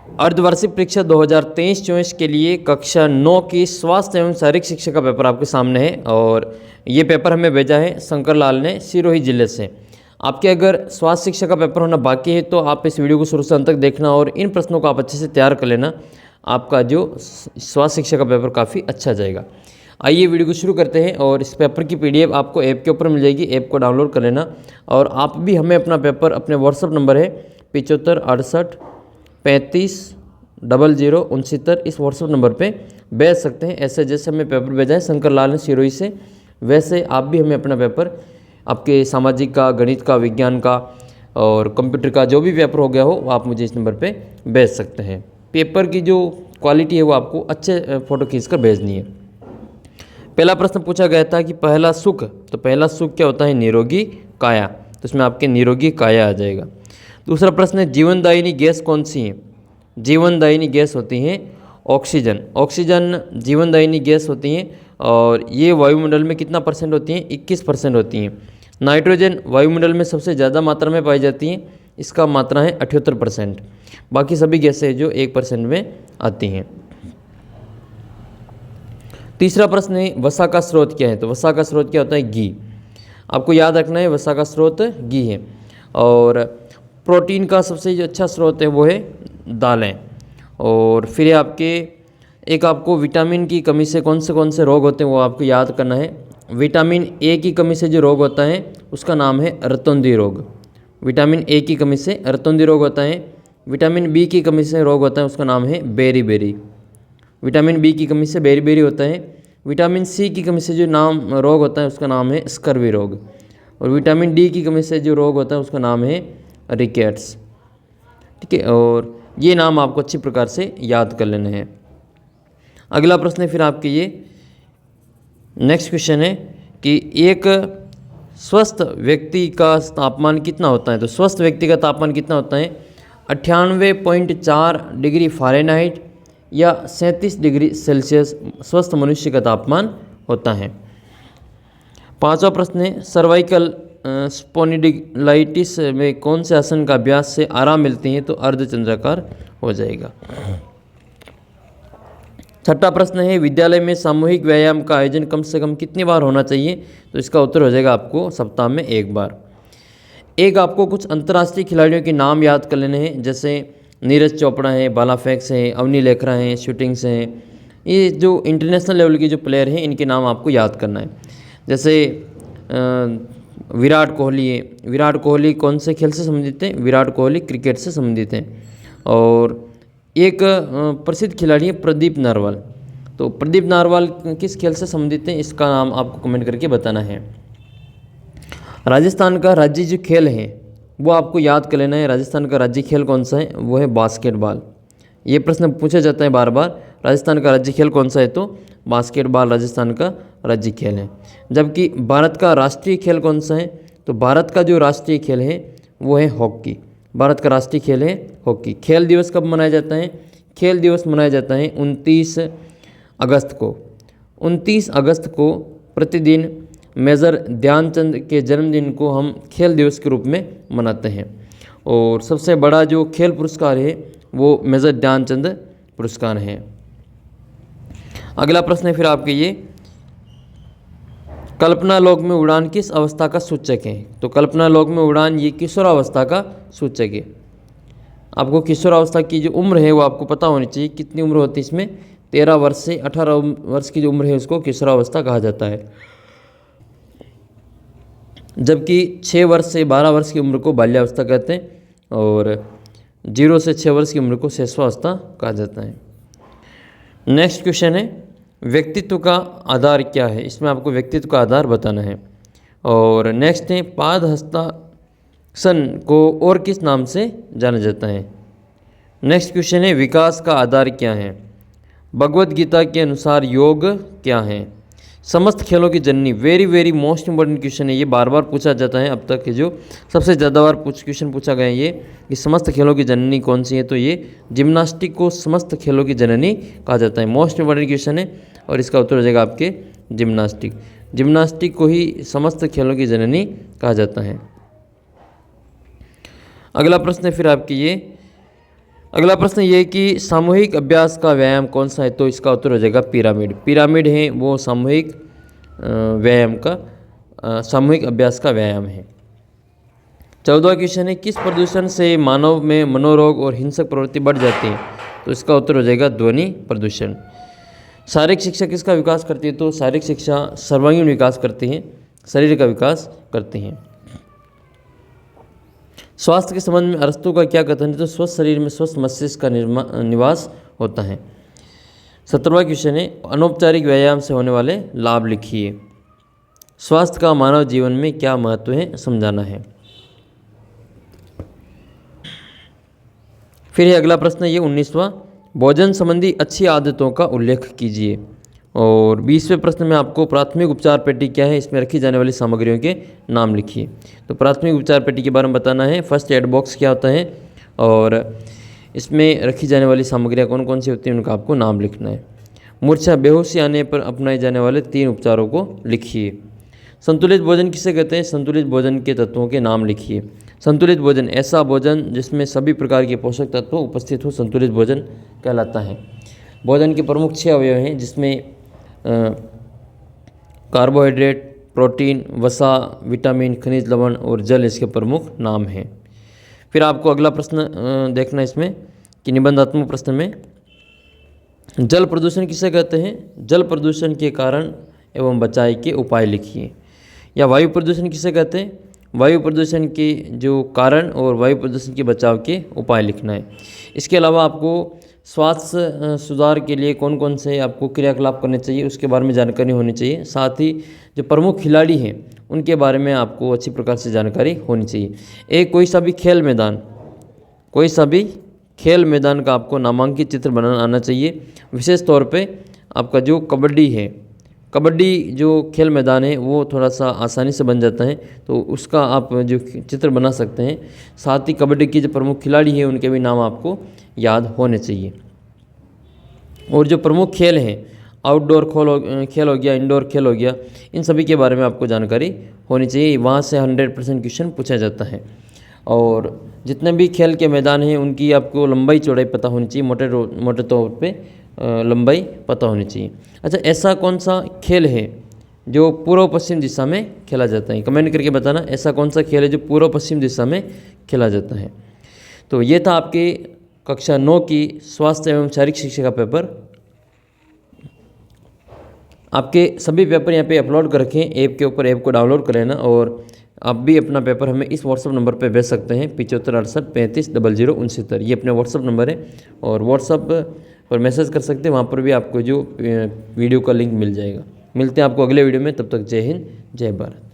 अर्धवार्षिक परीक्षा 2023-24 के लिए कक्षा 9 की स्वास्थ्य एवं शारीरिक शिक्षा का पेपर आपके सामने है और ये पेपर हमें भेजा है शंकर लाल ने सिरोही जिले से। आपके अगर स्वास्थ्य शिक्षा का पेपर होना बाकी है तो आप इस वीडियो को शुरू से अंत तक देखना और इन प्रश्नों को आप अच्छे से तैयार कर लेना। आपका जो स्वास्थ्य शिक्षा का पेपर काफ़ी अच्छा जाएगा। आइए वीडियो को शुरू करते हैं और इस पेपर की पीडीएफ आपको ऐप के ऊपर मिल जाएगी। ऐप को डाउनलोड कर लेना और आप भी हमें अपना पेपर अपने व्हाट्सअप नंबर है 7568350069 इस व्हाट्सअप नंबर पे भेज सकते हैं। ऐसे जैसे हमें पेपर भेजा है शंकर लाल ने सिरोही से, वैसे आप भी हमें अपना पेपर आपके सामाजिक का, गणित का, विज्ञान का और कंप्यूटर का जो भी पेपर हो गया हो वो आप मुझे इस नंबर पे भेज सकते हैं। पेपर की जो क्वालिटी है वो आपको अच्छे फ़ोटो खींचकर भेजनी है। पहला प्रश्न पूछा गया था कि पहला सुख, तो पहला सुख क्या होता है? निरोगी काया, तो इसमें आपके निरोगी काया आ जाएगा। दूसरा प्रश्न है जीवनदायिनी गैस कौन सी है? जीवनदायिनी गैस होती हैं ऑक्सीजन। ऑक्सीजन जीवनदायिनी गैस होती हैं और ये वायुमंडल में कितना परसेंट होती हैं? 21% होती हैं। नाइट्रोजन वायुमंडल में सबसे ज़्यादा मात्रा में पाई जाती हैं, इसका मात्रा है 78%। बाकी सभी गैसें जो 1% में आती हैं। तीसरा प्रश्न है वसा का स्रोत क्या है? तो वसा का स्रोत क्या होता है? घी। आपको याद रखना है वसा का स्रोत घी है। और प्रोटीन का सबसे जो अच्छा स्रोत है वो है दालें। और फिर आपको विटामिन की कमी से कौन से रोग होते हैं वो आपको याद करना है। विटामिन ए की कमी से जो रोग होता है उसका नाम है रतौंधी रोग। विटामिन ए की कमी से रतौंधी रोग होता है। विटामिन बी की कमी से रोग होता है उसका नाम है बेरी। विटामिन बी की कमी से बेरी होता है। विटामिन सी की कमी से जो रोग होता है उसका नाम है स्कर्वी रोग। और विटामिन डी की कमी से जो रोग होता है उसका नाम है रिकेट्स। ठीक है, और ये नाम आपको अच्छी प्रकार से याद कर लेने हैं। अगला प्रश्न है फिर आपके ये नेक्स्ट क्वेश्चन है कि एक स्वस्थ व्यक्ति का तापमान कितना होता है? तो स्वस्थ व्यक्ति का तापमान कितना होता है? 98.4 डिग्री फ़ारेनहाइट या 37 डिग्री सेल्सियस स्वस्थ मनुष्य का तापमान होता है। पांचवा प्रश्न है सर्वाइकल स्पोनिडिलाइटिस में कौन से आसन का अभ्यास से आराम मिलती है? तो अर्धचंद्राकार हो जाएगा। छठा प्रश्न है विद्यालय में सामूहिक व्यायाम का आयोजन कम से कम कितनी बार होना चाहिए? तो इसका उत्तर हो जाएगा आपको सप्ताह में 1 बार। आपको कुछ अंतर्राष्ट्रीय खिलाड़ियों के नाम याद कर लेने हैं, जैसे नीरज चोपड़ा है, भाला फेंक से है, अवनी लेखरा हैं, शूटिंग से हैं। ये जो इंटरनेशनल लेवल के जो प्लेयर हैं इनके नाम आपको याद करना है। जैसे विराट कोहली है। विराट कोहली कौन से खेल से संबंधित हैं? विराट कोहली क्रिकेट से संबंधित हैं। और एक प्रसिद्ध खिलाड़ी है प्रदीप नारवाल। तो प्रदीप नारवाल किस खेल से संबंधित हैं इसका नाम आपको कमेंट करके बताना है। राजस्थान का राज्य जो खेल है वो आपको याद कर लेना है। राजस्थान का राज्य खेल कौन सा है? वो है बास्केटबॉल। ये प्रश्न पूछा जाता है बार बार, राजस्थान का राज्य खेल कौन सा है? तो बास्केटबॉल राजस्थान का राज्य खेल है। जबकि भारत का राष्ट्रीय खेल कौन सा है? तो भारत का जो राष्ट्रीय खेल है वो है हॉकी। भारत का राष्ट्रीय खेल है हॉकी। खेल दिवस कब मनाया जाता है? खेल दिवस मनाया जाता है 29 अगस्त को। 29 अगस्त को प्रतिदिन मेजर ध्यानचंद के जन्मदिन को हम खेल दिवस के रूप में मनाते हैं। और सबसे बड़ा जो खेल पुरस्कार है वो मेजर ध्यानचंद पुरस्कार है। अगला प्रश्न है फिर आपके ये कल्पना लोक में उड़ान किस अवस्था का सूचक है? तो कल्पना लोक में उड़ान ये किशोरावस्था का सूचक है। आपको किशोरावस्था की जो उम्र है वो आपको पता होनी चाहिए, कितनी उम्र होती है इसमें? 13 वर्ष से 18 वर्ष की जो उम्र है उसको किशोरावस्था कहा जाता है। जबकि 6 वर्ष से 12 वर्ष की उम्र को बाल्यावस्था कहते हैं और 0 से 6 वर्ष की उम्र को शैशवावस्था कहा जाता है। नेक्स्ट क्वेश्चन है व्यक्तित्व का आधार क्या है? इसमें आपको व्यक्तित्व का आधार बताना है। और नेक्स्ट है पादहस्तासन को और किस नाम से जाना जाता है? नेक्स्ट क्वेश्चन है विकास का आधार क्या है? भगवत गीता के अनुसार योग क्या है? समस्त खेलों की जननी, वेरी मोस्ट इंपॉर्टेंट क्वेश्चन है ये, बार बार पूछा जाता है। अब तक के जो सबसे ज़्यादा बार क्वेश्चन पूछा गया है ये कि समस्त खेलों की जननी कौन सी है? तो ये जिम्नास्टिक को समस्त खेलों की जननी कहा जाता है। मोस्ट इंपॉर्टेंट क्वेश्चन है और इसका उत्तर हो जाएगा आपके जिम्नास्टिक। जिम्नास्टिक को ही समस्त खेलों की जननी कहा जाता है। अगला प्रश्न है फिर आपके ये अगला प्रश्न ये है कि सामूहिक अभ्यास का व्यायाम कौन सा है, तो इसका उत्तर हो जाएगा पिरामिड। पिरामिड है वो सामूहिक व्यायाम का सामूहिक अभ्यास का व्यायाम है। 14वां क्वेश्चन है, किस प्रदूषण से मानव में मनोरोग और हिंसक प्रवृत्ति बढ़ जाती है, तो इसका उत्तर हो जाएगा ध्वनि प्रदूषण। शारीरिक शिक्षा किसका विकास करती है, तो शारीरिक शिक्षा सर्वांगीण विकास करती है, शरीर का विकास करती है। स्वास्थ्य के संबंध में अरस्तु का क्या कथन है, तो स्वस्थ शरीर में स्वस्थ मस्तिष्क का निवास होता है। 17वां क्वेश्चन है, अनौपचारिक व्यायाम से होने वाले लाभ लिखिए। स्वास्थ्य का मानव जीवन में क्या महत्व है, समझाना है। फिर है अगला प्रश्न ये 19वां, भोजन संबंधी अच्छी आदतों का उल्लेख कीजिए। और 20वें प्रश्न में आपको प्राथमिक उपचार पेटी क्या है, इसमें रखी जाने वाली सामग्रियों के नाम लिखिए। तो प्राथमिक उपचार पेटी के बारे में बताना है। फर्स्ट एड बॉक्स क्या होता है और इसमें रखी जाने वाली सामग्रियाँ कौन कौन सी होती हैं उनका आपको नाम लिखना है। मूर्छा बेहोशी आने पर अपनाए जाने वाले 3 उपचारों को लिखिए। संतुलित भोजन किसे कहते हैं, संतुलित भोजन के तत्वों के नाम लिखिए। संतुलित भोजन ऐसा भोजन जिसमें सभी प्रकार के पोषक तत्व उपस्थित हो, संतुलित भोजन कहलाता है। भोजन के प्रमुख 6 अवयव हैं जिसमें कार्बोहाइड्रेट, प्रोटीन, वसा, विटामिन, खनिज लवण और जल इसके प्रमुख नाम हैं। फिर आपको अगला प्रश्न देखना इसमें कि निबंधात्मक प्रश्न में जल प्रदूषण किसे कहते हैं, जल प्रदूषण के कारण एवं बचाव के उपाय लिखिए। या वायु प्रदूषण किसे कहते हैं, वायु प्रदूषण के जो कारण और वायु प्रदूषण के बचाव के उपाय लिखना है। इसके अलावा आपको स्वास्थ्य सुधार के लिए कौन कौन से आपको क्रियाकलाप करने चाहिए उसके बारे में जानकारी होनी चाहिए। साथ ही जो प्रमुख खिलाड़ी हैं उनके बारे में आपको अच्छी प्रकार से जानकारी होनी चाहिए। एक कोई सा भी खेल मैदान का आपको नामांकित चित्र बनाना आना चाहिए। विशेष तौर पे आपका जो कबड्डी जो खेल मैदान है वो थोड़ा सा आसानी से बन जाता है, तो उसका आप जो चित्र बना सकते हैं। साथ ही कबड्डी के जो प्रमुख खिलाड़ी हैं उनके भी नाम आपको याद होने चाहिए। और जो प्रमुख खेल हैं, आउटडोर खेल हो गया, इंडोर खेल हो गया, इन सभी के बारे में आपको जानकारी होनी चाहिए। वहाँ से 100% क्वेश्चन पूछा जाता है। और जितने भी खेल के मैदान हैं उनकी आपको लंबाई चौड़ाई पता होनी चाहिए, मोटे तौर पे लंबाई पता होनी चाहिए। अच्छा, ऐसा कौन सा खेल है जो पूर्व पश्चिम दिशा में खेला जाता है, कमेंट करके बताना ऐसा कौन सा खेल है जो पूर्व पश्चिम दिशा में खेला जाता है। तो ये था आपके कक्षा 9 की स्वास्थ्य एवं शारीरिक शिक्षा का पेपर। आपके सभी पेपर यहाँ पे अपलोड कर रखें ऐप के ऊपर, ऐप को डाउनलोड कर लेना और आप भी अपना पेपर हमें इस व्हाट्सअप नंबर पे भेज सकते हैं 7568350069। ये अपना व्हाट्सअप नंबर है और व्हाट्सअप पर मैसेज कर सकते हैं, वहाँ पर भी आपको जो वीडियो का लिंक मिल जाएगा। मिलते हैं आपको अगले वीडियो में, तब तक जय हिंद जय भारत।